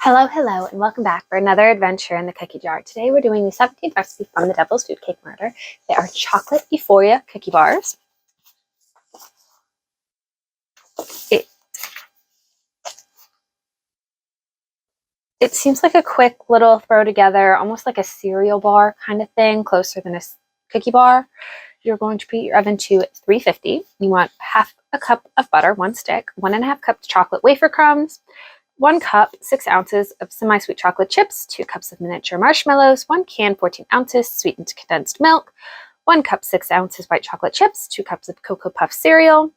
Hello, hello, and welcome back for another adventure in the cookie jar. Today we're doing the 17th recipe from the Devil's Food Cake Murder. They are chocolate Euphoria cookie bars. It seems like a quick little throw together, almost like a cereal bar kind of thing, closer than a cookie bar. You're going to preheat your oven to 350. You want half a cup of butter, 1 stick, 1.5 cups chocolate wafer crumbs, 1 cup, 6 ounces of semi-sweet chocolate chips, 2 cups of miniature marshmallows, 1 can, 14 ounces sweetened condensed milk, 1 cup, 6 ounces white chocolate chips, 2 cups of Cocoa Puff cereal,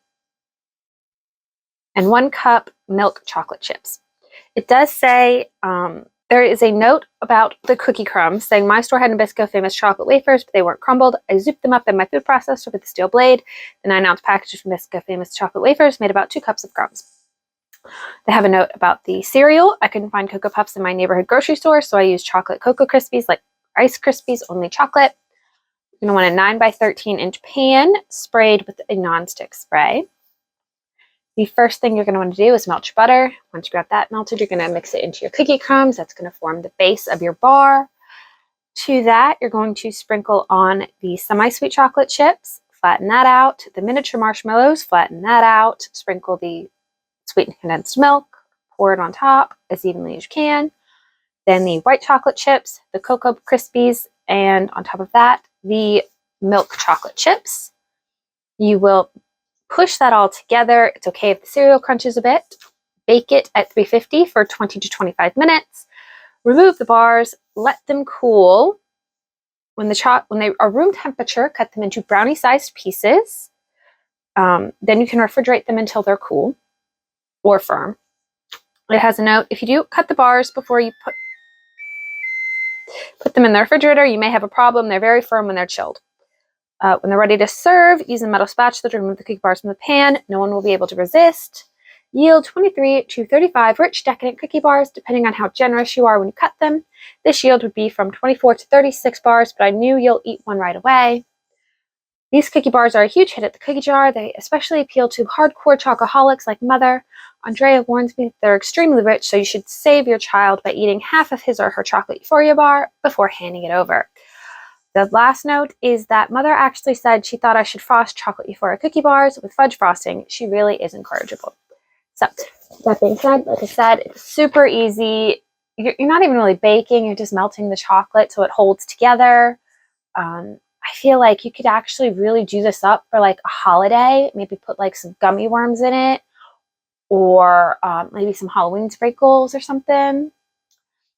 and 1 cup milk chocolate chips. It does say there is a note about the cookie crumbs saying my store had Nabisco famous chocolate wafers, but they weren't crumbled. I zooped them up in my food processor with a steel blade. The 9-ounce package of Nabisco famous chocolate wafers made about 2 cups of crumbs. They have a note about the cereal. I couldn't find Cocoa Puffs in my neighborhood grocery store, so I used chocolate Cocoa Krispies, like Rice Krispies, only chocolate. You're going to want a 9 by 13 inch pan sprayed with a nonstick spray. The first thing you're going to want to do is melt your butter. Once you got that melted, you're going to mix it into your cookie crumbs. That's going to form the base of your bar. To that, you're going to sprinkle on the semi-sweet chocolate chips, flatten that out. The miniature marshmallows, flatten that out. Sprinkle the sweetened condensed milk, pour it on top as evenly as you can. Then the white chocolate chips, the Cocoa Krispies, and on top of that, the milk chocolate chips. You will push that all together. It's okay if the cereal crunches a bit. Bake it at 350 for 20 to 25 minutes. Remove the bars, let them cool. When they are room temperature, cut them into brownie-sized pieces. Then you can refrigerate them until they're cool or firm. It has a note, if you do cut the bars before you put them in the refrigerator, you may have a problem. They're very firm when they're chilled. When they're ready to serve, use a metal spatula to remove the cookie bars from the pan. No one will be able to resist. Yield 23 to 35 rich, decadent cookie bars, depending on how generous you are when you cut them. This yield would be from 24 to 36 bars, but I knew you'll eat one right away. These cookie bars are a huge hit at the cookie jar. They especially appeal to hardcore chocoholics like Mother. Andrea warns me that they're extremely rich, so you should save your child by eating half of his or her chocolate Euphoria bar before handing it over. The last note is that Mother actually said she thought I should frost chocolate Euphoria cookie bars with fudge frosting. She really is incorrigible. So, that being said, like I said, it's super easy. You're not even really baking. You're just melting the chocolate so it holds together. I feel like you could actually really do this up for like a holiday. Maybe put like some gummy worms in it or maybe some Halloween sprinkles or something.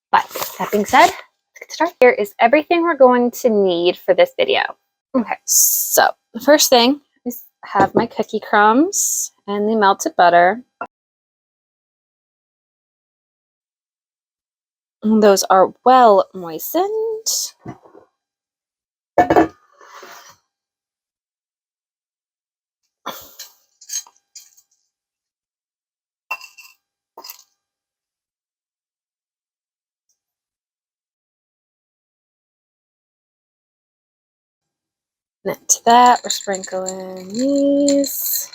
But that being said, let's get started. Here is everything we're going to need for this video. Okay, so the first thing is I have my cookie crumbs and the melted butter. And those are well moistened. And to that, we're sprinkling these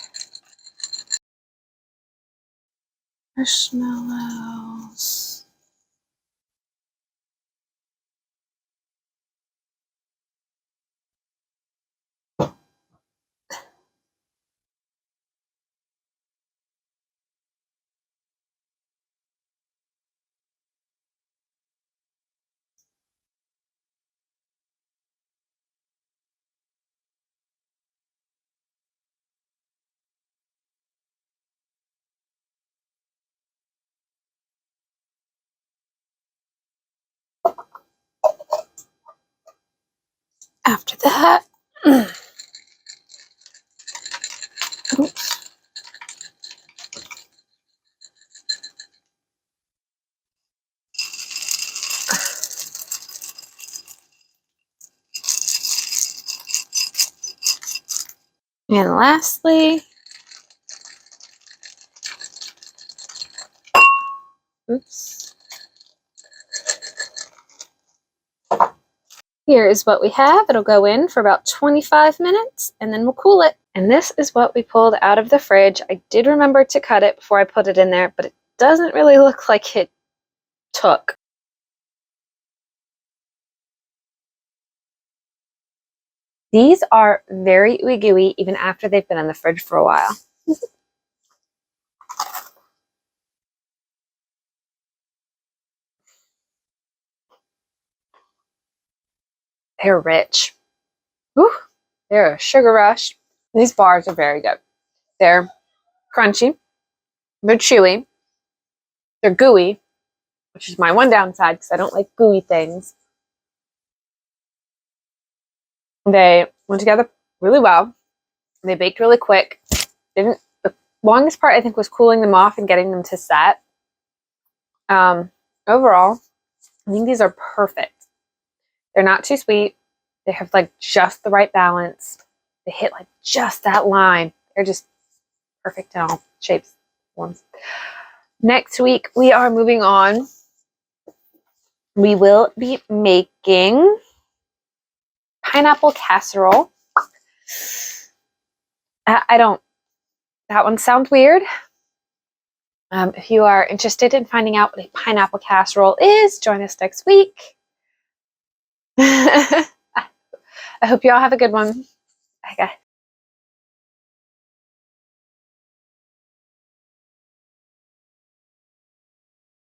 marshmallows. After that, oops. And lastly, oops. Here is what we have. It'll go in for about 25 minutes and then we'll cool it. And this is what we pulled out of the fridge. I did remember to cut it before I put it in there, but it doesn't really look like it took. These are very ooey gooey even after they've been in the fridge for a while. They're rich. Whew, they're a sugar rush. These bars are very good. They're crunchy. They're chewy. They're gooey, which is my one downside because I don't like gooey things. They went together really well. They baked really quick. The longest part, I think, was cooling them off and getting them to set. Overall, I think these are perfect. They're not too sweet. They have like just the right balance. They hit like just that line. They're just perfect in all shapes, forms. Next week, we are moving on. We will be making pineapple casserole. That one sounds weird. If you are interested in finding out what a pineapple casserole is, join us next week. I hope you all have a good one. Bye, guys.